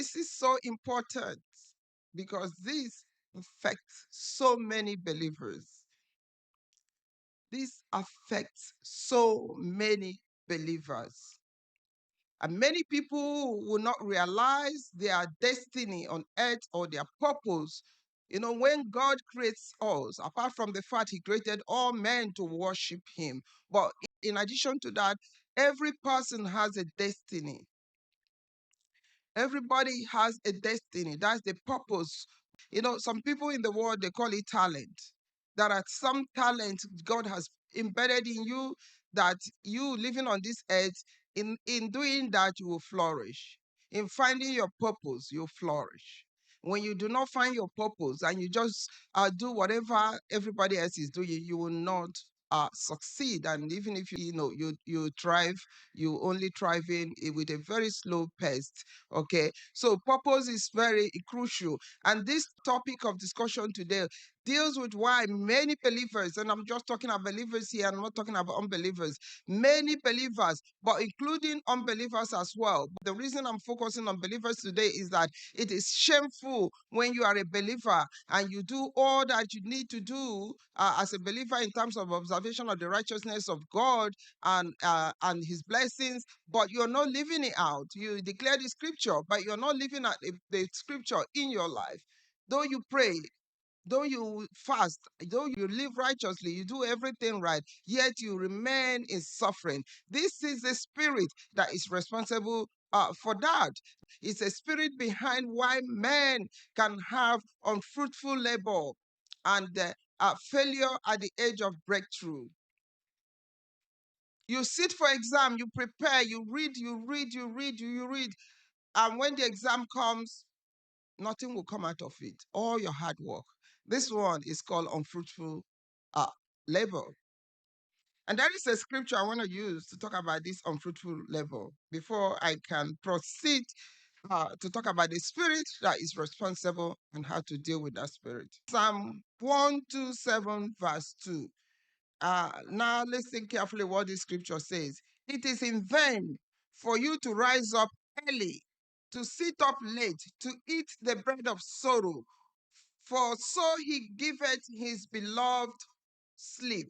This is so important because this affects so many believers. This affects so many believers. And many people will not realize their destiny on earth or their purpose. You know, when God creates us, apart from the fact He created all men to worship Him, but in addition to that, every person has a destiny. Everybody has a destiny. That's the purpose. You know, some people in the world, they call it talent. There are some talent God has embedded in you that you living on this earth, in doing that, you will flourish. In finding your purpose, you flourish. When you do not find your purpose and you just do whatever everybody else is doing, you will not succeed. And even if you thrive, you only thriving with a very slow pace. Okay, so purpose is very crucial. And this topic of discussion today deals with why many believers, and I'm just talking about believers here, I'm not talking about unbelievers, many believers, but including unbelievers as well. The reason I'm focusing on believers today is that it is shameful when you are a believer and you do all that you need to do as a believer in terms of observation of the righteousness of God and His blessings, but you're not living it out. You declare the scripture, but you're not living out the scripture in your life. Though you pray, though you fast, though you live righteously, you do everything right, yet you remain in suffering. This is the spirit that is responsible for that. It's a spirit behind why men can have unfruitful labor and failure at the age of breakthrough. You sit for exam, you prepare, you read, you read. And when the exam comes, nothing will come out of it. All your hard work. This one is called unfruitful uh, labor. And that is a scripture I want to use to talk about this unfruitful labor before I can proceed to talk about the spirit that is responsible and how to deal with that spirit. Psalm 127, verse 2. Now listen carefully what this scripture says. It is in vain for you to rise up early, to sit up late, to eat the bread of sorrow, for so he giveth his beloved sleep.